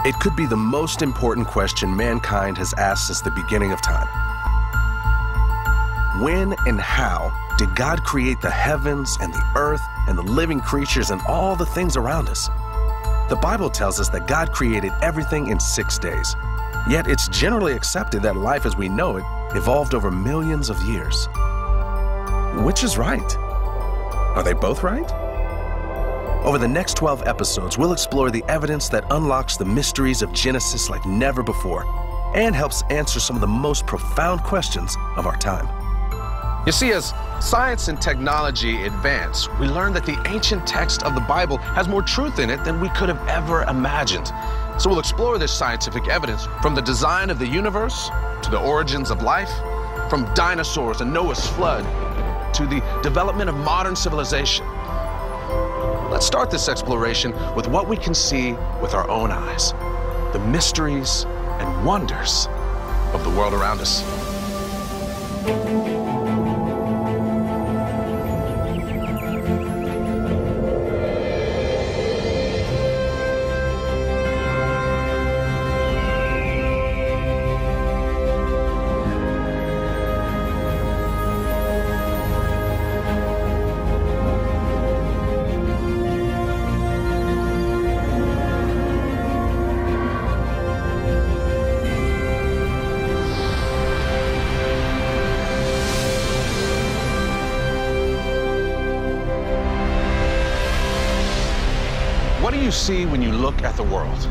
It could be the most important question mankind has asked since the beginning of time. When and how did God create the heavens and the earth and the living creatures and all the things around us? The Bible tells us that God created everything in 6 days. Yet it's generally accepted that life as we know it evolved over millions of years. Which is right? Are they both right? Over the next 12 episodes, we'll explore the evidence that unlocks the mysteries of Genesis like never before and helps answer some of the most profound questions of our time. You see, as science and technology advance, we learn that the ancient text of the Bible has more truth in it than we could have ever imagined. So we'll explore this scientific evidence from the design of the universe to the origins of life, from dinosaurs and Noah's flood to the development of modern civilization. Let's start this exploration with what we can see with our own eyes, the mysteries and wonders of the world around us. What do you see when you look at the world?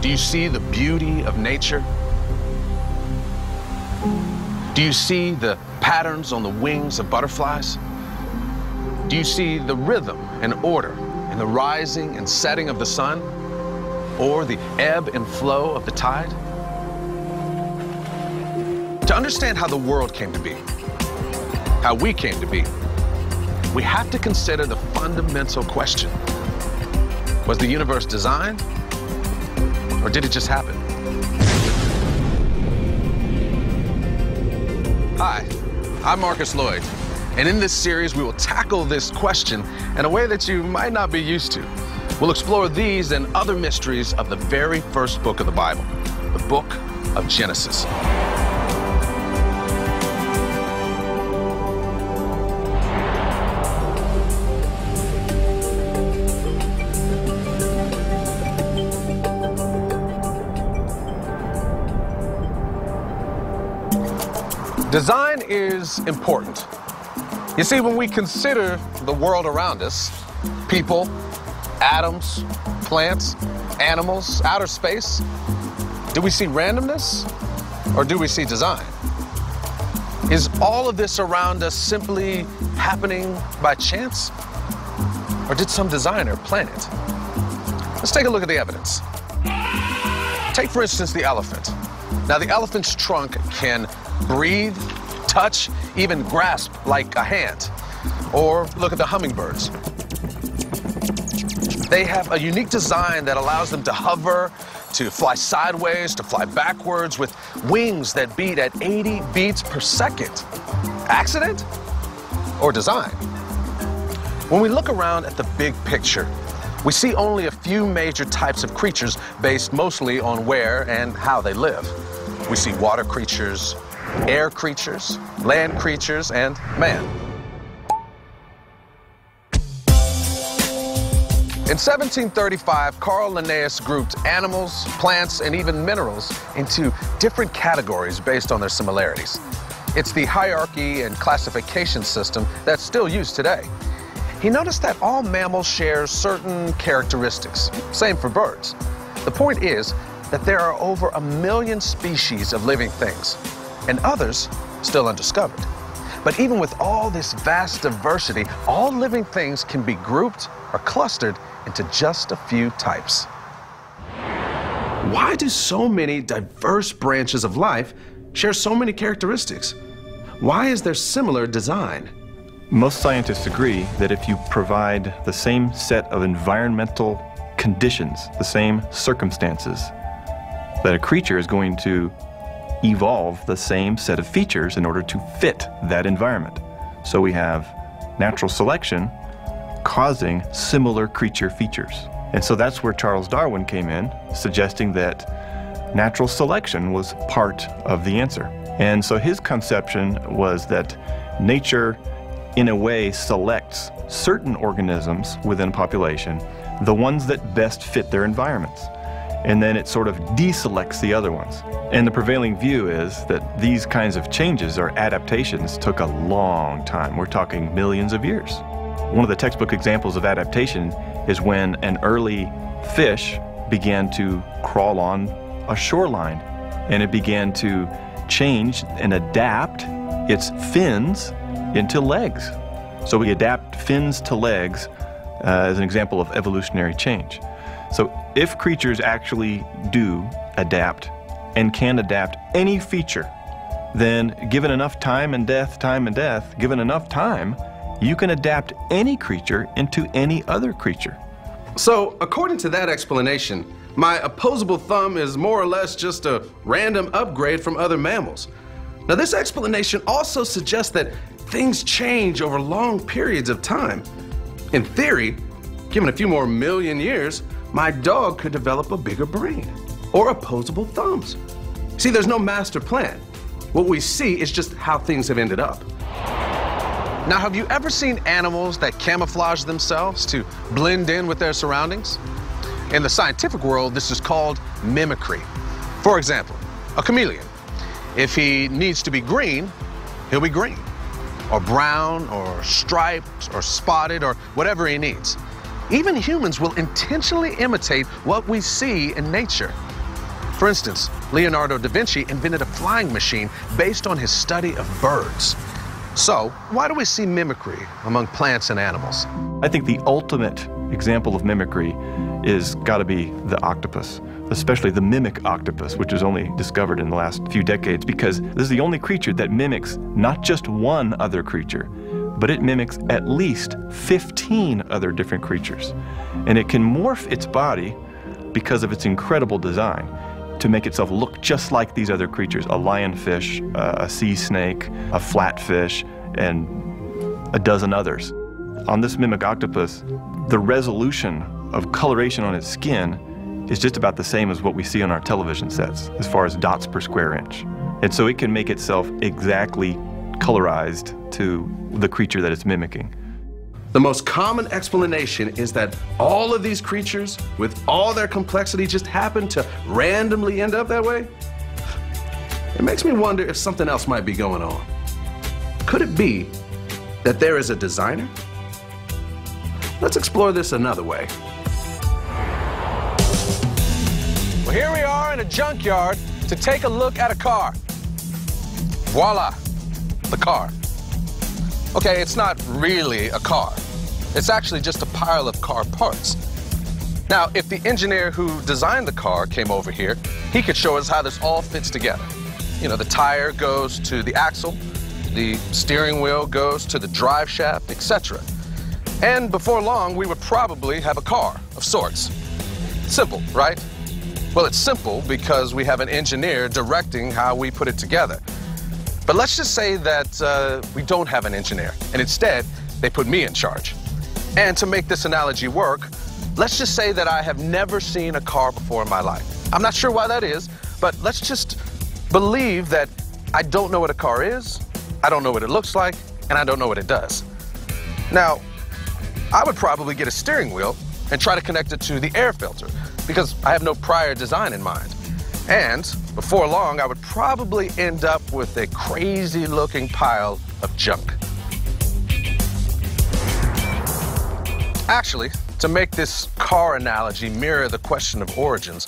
Do you see the beauty of nature? Do you see the patterns on the wings of butterflies? Do you see the rhythm and order in the rising and setting of the sun, or the ebb and flow of the tide? To understand how the world came to be, how we came to be, we have to consider the fundamental question. Was the universe designed, or did it just happen? Hi, I'm Marcus Lloyd, and in this series we will tackle this question in a way that you might not be used to. We'll explore these and other mysteries of the very first book of the Bible, the book of Genesis. Design is important. You see, when we consider the world around us, people, atoms, plants, animals, outer space, do we see randomness or do we see design? Is all of this around us simply happening by chance? Or did some designer plan it? Let's take a look at the evidence. Take, for instance, the elephant. Now, the elephant's trunk can breathe, touch, even grasp like a hand. Or look at the hummingbirds. They have a unique design that allows them to hover, to fly sideways, to fly backwards with wings that beat at 80 beats per second. Accident or design? When we look around at the big picture, we see only a few major types of creatures based mostly on where and how they live. We see water creatures, air creatures, land creatures, and man. In 1735, Carl Linnaeus grouped animals, plants, and even minerals into different categories based on their similarities. It's the hierarchy and classification system that's still used today. He noticed that all mammals share certain characteristics, same for birds. The point is that there are over 1 million species of living things, and others still undiscovered. But even with all this vast diversity, all living things can be grouped or clustered into just a few types. Why do so many diverse branches of life share so many characteristics? Why is there similar design? Most scientists agree that if you provide the same set of environmental conditions, the same circumstances, that a creature is going to evolve the same set of features in order to fit that environment. So we have natural selection causing similar creature features. And so that's where Charles Darwin came in, suggesting that natural selection was part of the answer. And so his conception was that nature, in a way, selects certain organisms within a population, the ones that best fit their environments. And then it sort of deselects the other ones. And the prevailing view is that these kinds of changes or adaptations took a long time. We're talking millions of years. One of the textbook examples of adaptation is when an early fish began to crawl on a shoreline, and it began to change and adapt its fins into legs. So we adapt fins to legs as an example of evolutionary change. So if creatures actually do adapt and can adapt any feature, then given enough time and death, given enough time, you can adapt any creature into any other creature. So, according to that explanation, my opposable thumb is more or less just a random upgrade from other mammals. Now, this explanation also suggests that things change over long periods of time. In theory, given a few more million years, my dog could develop a bigger brain or opposable thumbs. See, there's no master plan. What we see is just how things have ended up. Now, have you ever seen animals that camouflage themselves to blend in with their surroundings? In the scientific world, this is called mimicry. For example, a chameleon. If he needs to be green, he'll be green, or brown, or striped, or spotted, or whatever he needs. Even humans will intentionally imitate what we see in nature. For instance, Leonardo da Vinci invented a flying machine based on his study of birds. So, why do we see mimicry among plants and animals? I think the ultimate example of mimicry is got to be the octopus, especially the mimic octopus, which was only discovered in the last few decades, because this is the only creature that mimics not just one other creature, but it mimics at least 15 other different creatures. And it can morph its body because of its incredible design to make itself look just like these other creatures, a lionfish, a sea snake, a flatfish, and a dozen others. On this mimic octopus, the resolution of coloration on its skin is just about the same as what we see on our television sets, as far as dots per square inch. And so it can make itself exactly colorized to the creature that it's mimicking. The most common explanation is that all of these creatures, with all their complexity, just happen to randomly end up that way. It makes me wonder if something else might be going on. Could it be that there is a designer? Let's explore this another way. Well, here we are in a junkyard to take a look at a car. Voila, the car. Okay, it's not really a car. It's actually just a pile of car parts. Now, if the engineer who designed the car came over here, he could show us how this all fits together. You know, the tire goes to the axle, the steering wheel goes to the drive shaft, etc. And before long, we would probably have a car of sorts. Simple, right? Well, it's simple because we have an engineer directing how we put it together. But let's just say that we don't have an engineer, and instead, they put me in charge. And to make this analogy work, let's just say that I have never seen a car before in my life. I'm not sure why that is, but let's just believe that I don't know what a car is, I don't know what it looks like, and I don't know what it does. Now, I would probably get a steering wheel and try to connect it to the air filter, because I have no prior design in mind. And before long, I would probably end up with a crazy-looking pile of junk. Actually, to make this car analogy mirror the question of origins,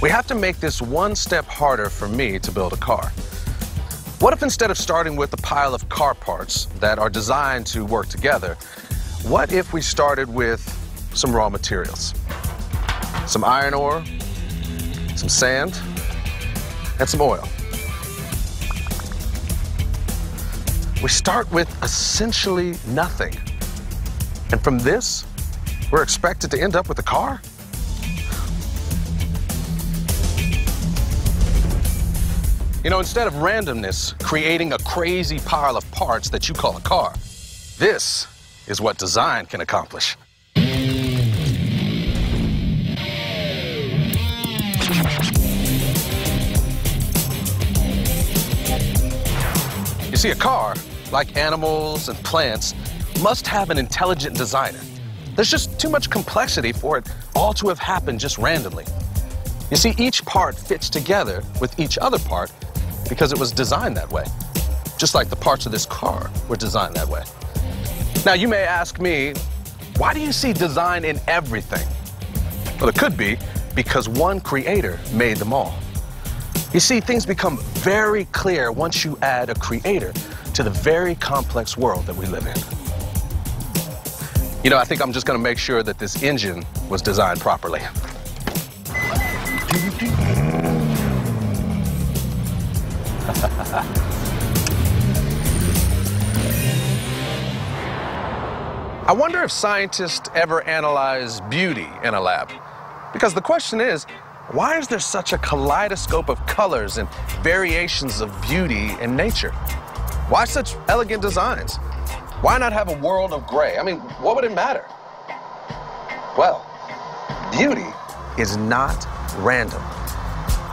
we have to make this one step harder for me to build a car. What if instead of starting with a pile of car parts that are designed to work together, what if we started with some raw materials? Some iron ore, some sand, and some oil. We start with essentially nothing. And from this, we're expected to end up with a car? You know, instead of randomness creating a crazy pile of parts that you call a car, this is what design can accomplish. You see, a car, like animals and plants, must have an intelligent designer. There's just too much complexity for it all to have happened just randomly. You see, each part fits together with each other part because it was designed that way. Just like the parts of this car were designed that way. Now, you may ask me, why do you see design in everything? Well, it could be because one creator made them all. You see, things become very clear once you add a creator to the very complex world that we live in. You know, I think I'm just going to make sure that this engine was designed properly. I wonder if scientists ever analyze beauty in a lab. Because the question is, why is there such a kaleidoscope of colors and variations of beauty in nature? Why such elegant designs? Why not have a world of gray? I mean, what would it matter? Well, beauty is not random.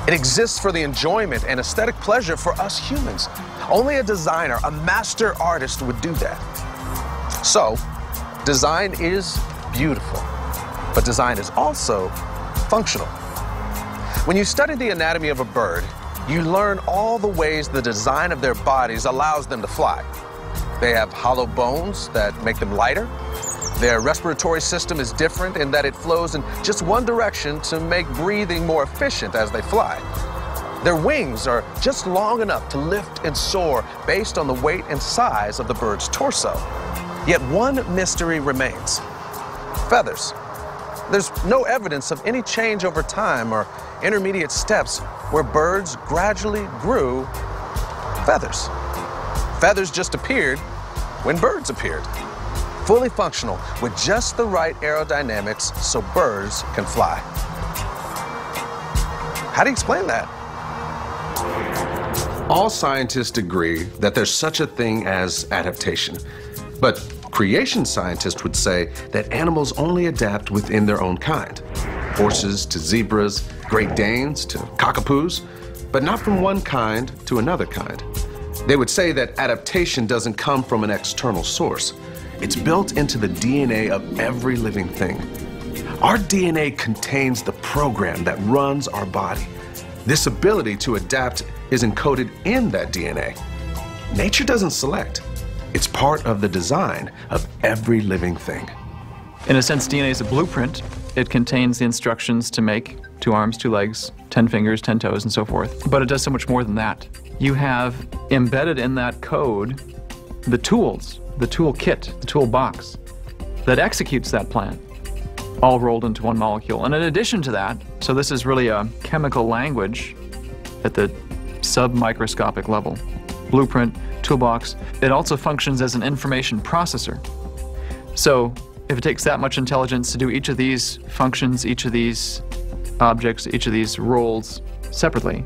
It exists for the enjoyment and aesthetic pleasure for us humans. Only a designer, a master artist would do that. So, design is beautiful, but design is also functional. When you study the anatomy of a bird, you learn all the ways the design of their bodies allows them to fly. They have hollow bones that make them lighter. Their respiratory system is different in that it flows in just one direction to make breathing more efficient as they fly. Their wings are just long enough to lift and soar based on the weight and size of the bird's torso. Yet one mystery remains: feathers. There's no evidence of any change over time or intermediate steps where birds gradually grew feathers. Feathers just appeared when birds appeared, fully functional with just the right aerodynamics so birds can fly. How do you explain that? All scientists agree that there's such a thing as adaptation, but creation scientists would say that animals only adapt within their own kind. Horses to zebras, Great Danes to cockapoos, but not from one kind to another kind. They would say that adaptation doesn't come from an external source. It's built into the DNA of every living thing. Our DNA contains the program that runs our body. This ability to adapt is encoded in that DNA. Nature doesn't select. It's part of the design of every living thing. In a sense, DNA is a blueprint. It contains the instructions to make 2 arms, 2 legs, 10 fingers, 10 toes, and so forth. But it does so much more than that. You have embedded in that code the tools, the toolkit, the toolbox that executes that plan, all rolled into one molecule. And in addition to that, so this is really a chemical language at the submicroscopic level. Blueprint, toolbox, it also functions as an information processor. So if it takes that much intelligence to do each of these functions, each of these objects, each of these roles separately,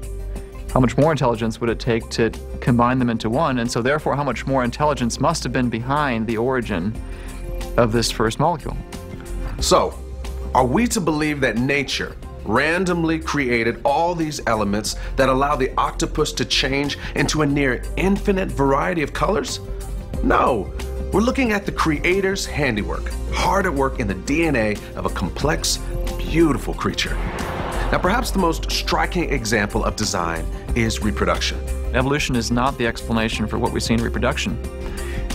how much more intelligence would it take to combine them into one? And so therefore, how much more intelligence must have been behind the origin of this first molecule? So, are we to believe that nature randomly created all these elements that allow the octopus to change into a near infinite variety of colors? No, we're looking at the creator's handiwork, hard at work in the DNA of a complex, beautiful creature. Now, perhaps the most striking example of design is reproduction. Evolution is not the explanation for what we see in reproduction.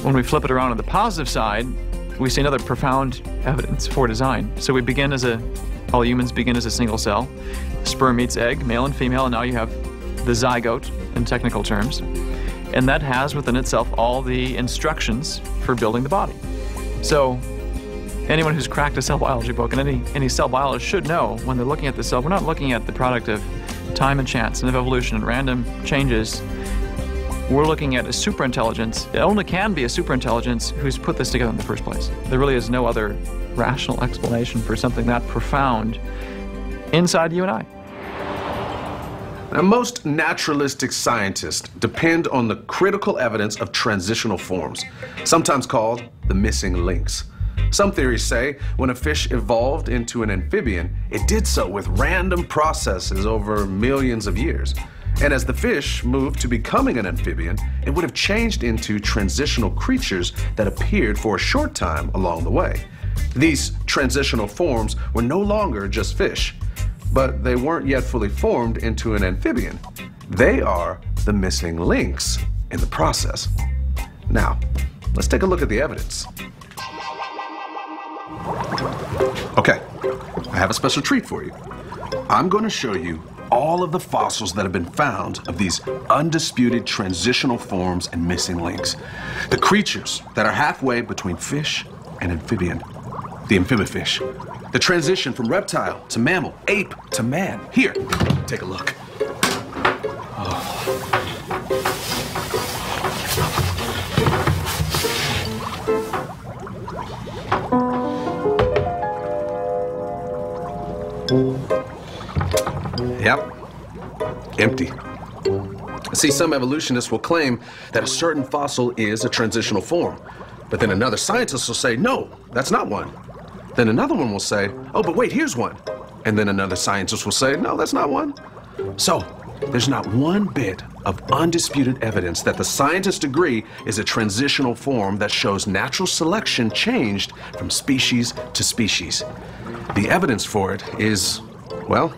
When we flip it around on the positive side, we see another profound evidence for design. So we begin all humans begin as a single cell. Sperm meets egg, male and female, and now you have the zygote in technical terms. And that has within itself all the instructions for building the body. So anyone who's cracked a cell biology book, and any cell biologist should know, when they're looking at the cell, we're not looking at the product of time and chance and of evolution and random changes. We're looking at a superintelligence. It only can be a superintelligence who's put this together in the first place. There really is no other rational explanation for something that profound inside you and I. Now, most naturalistic scientists depend on the critical evidence of transitional forms, sometimes called the missing links. Some theories say when a fish evolved into an amphibian, it did so with random processes over millions of years. And as the fish moved to becoming an amphibian, it would have changed into transitional creatures that appeared for a short time along the way. These transitional forms were no longer just fish, but they weren't yet fully formed into an amphibian. They are the missing links in the process. Now, let's take a look at the evidence. Okay, I have a special treat for you. I'm going to show you all of the fossils that have been found of these undisputed transitional forms and missing links. The creatures that are halfway between fish and amphibian. The amphibifish. The transition from reptile to mammal, ape to man. Here, take a look. Yep, empty. See, some evolutionists will claim that a certain fossil is a transitional form, but then another scientist will say, no, that's not one. Then another one will say, oh, but wait, here's one. And then another scientist will say, no, that's not one. So, there's not one bit of undisputed evidence that the scientists agree is a transitional form that shows natural selection changed from species to species. The evidence for it is, well,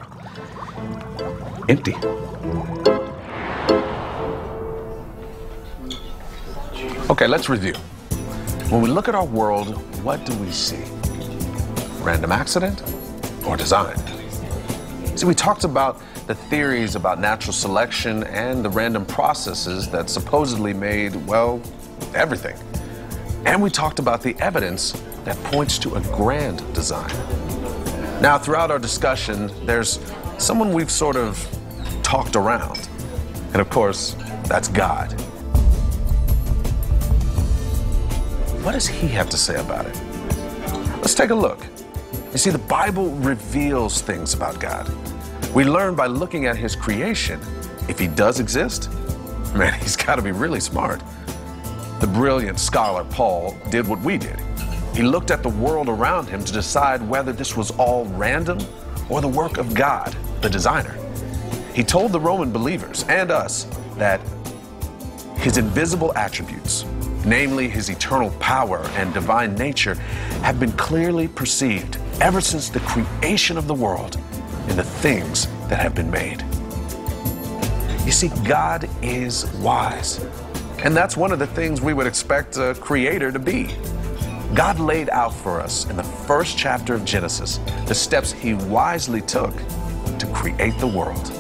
empty. Okay, let's review. When we look at our world, what do we see? Random accident or design? See, we talked about the theories about natural selection and the random processes that supposedly made, well, everything. And we talked about the evidence that points to a grand design. Now, throughout our discussion, there's someone we've sort of talked around. And of course, that's God. What does he have to say about it? Let's take a look. You see, the Bible reveals things about God. We learn by looking at his creation. If he does exist, man, he's got to be really smart. The brilliant scholar Paul did what we did. He looked at the world around him to decide whether this was all random or the work of God, the designer. He told the Roman believers and us that his invisible attributes, namely his eternal power and divine nature, have been clearly perceived ever since the creation of the world in the things that have been made. You see, God is wise, and that's one of the things we would expect a creator to be. God laid out for us in the first chapter of Genesis the steps he wisely took to create the world.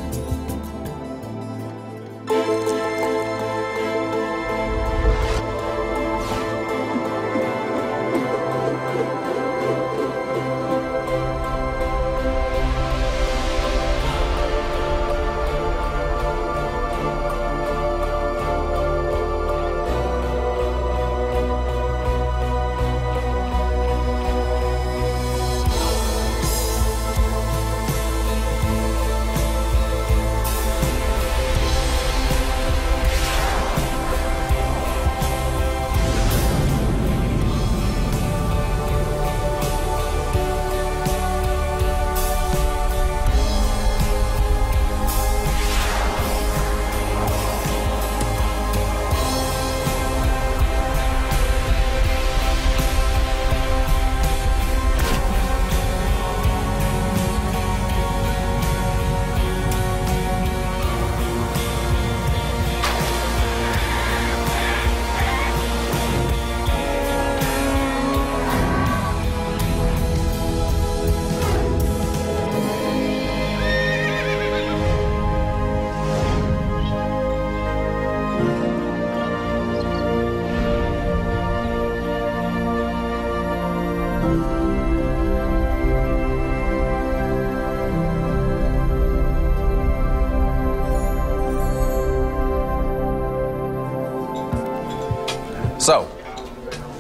So,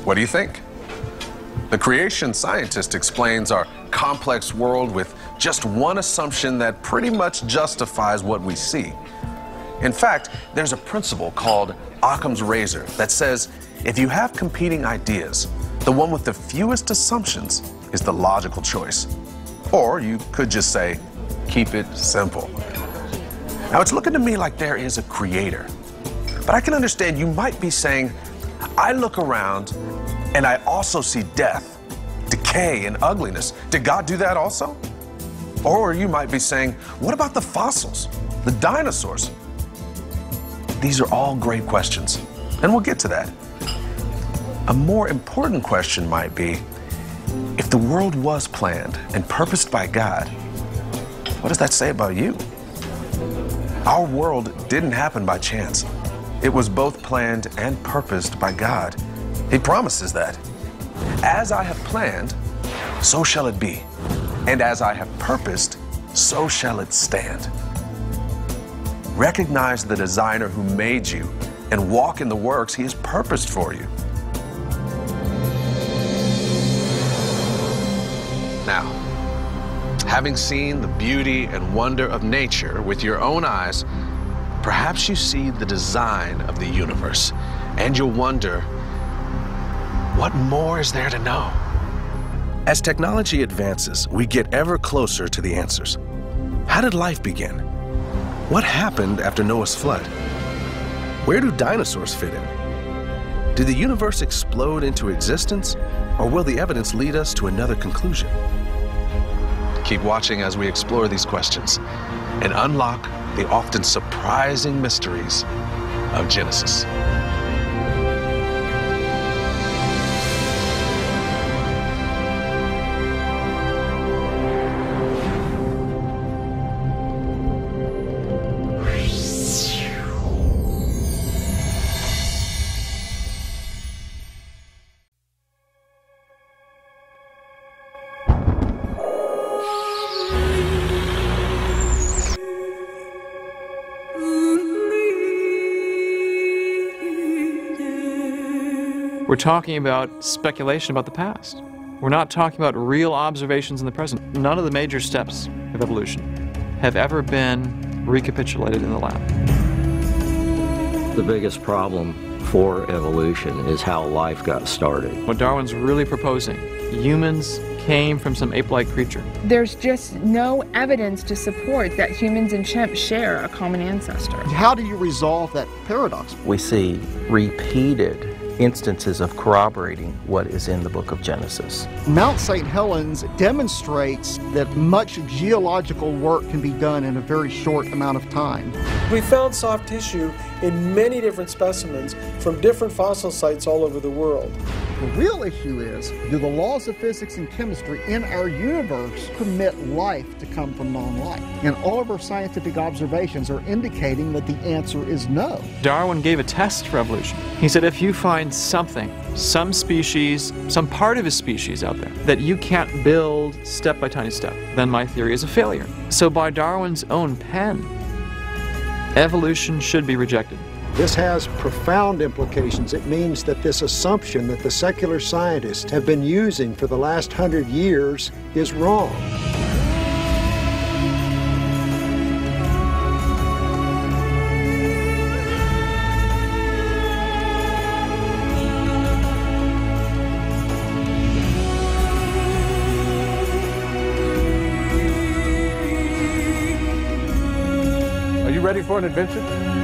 what do you think? The creation scientist explains our complex world with just one assumption that pretty much justifies what we see. In fact, there's a principle called Occam's razor that says if you have competing ideas, The one with the fewest assumptions is the logical choice. Or you could just say, keep it simple. Now, it's looking to me like there is a creator. But I can understand you might be saying, I look around and I also see death, decay, and ugliness. Did God do that also? Or you might be saying, what about the fossils, the dinosaurs? These are all great questions, and we'll get to that. A more important question might be, if the world was planned and purposed by God, what does that say about you? Our world didn't happen by chance. It was both planned and purposed by God. He promises that. As I have planned, so shall it be. And as I have purposed, so shall it stand. Recognize the designer who made you and walk in the works he has purposed for you. Now, having seen the beauty and wonder of nature with your own eyes, perhaps you see the design of the universe, and you'll wonder, what more is there to know? As technology advances, we get ever closer to the answers. How did life begin? What happened after Noah's flood? Where do dinosaurs fit in? Did the universe explode into existence, or will the evidence lead us to another conclusion? Keep watching as we explore these questions and unlock the often surprising mysteries of Genesis. We're talking about speculation about the past. We're not talking about real observations in the present. None of the major steps of evolution have ever been recapitulated in the lab. The biggest problem for evolution is how life got started. What Darwin's really proposing, humans came from some ape-like creature. There's just no evidence to support that humans and chimps share a common ancestor. How do you resolve that paradox? We see repeated instances of corroborating what is in the book of Genesis. Mount St. Helens demonstrates that much geological work can be done in a very short amount of time. We found soft tissue in many different specimens from different fossil sites all over the world. The real issue is, do the laws of physics and chemistry in our universe permit life to come from non-life? And all of our scientific observations are indicating that the answer is no. Darwin gave a test for evolution. He said if you find something, some species, some part of a species out there that you can't build step by tiny step, then my theory is a failure. So by Darwin's own pen, evolution should be rejected. This has profound implications. It means that this assumption that the secular scientists have been using for the last 100 years is wrong. Are you ready for an adventure?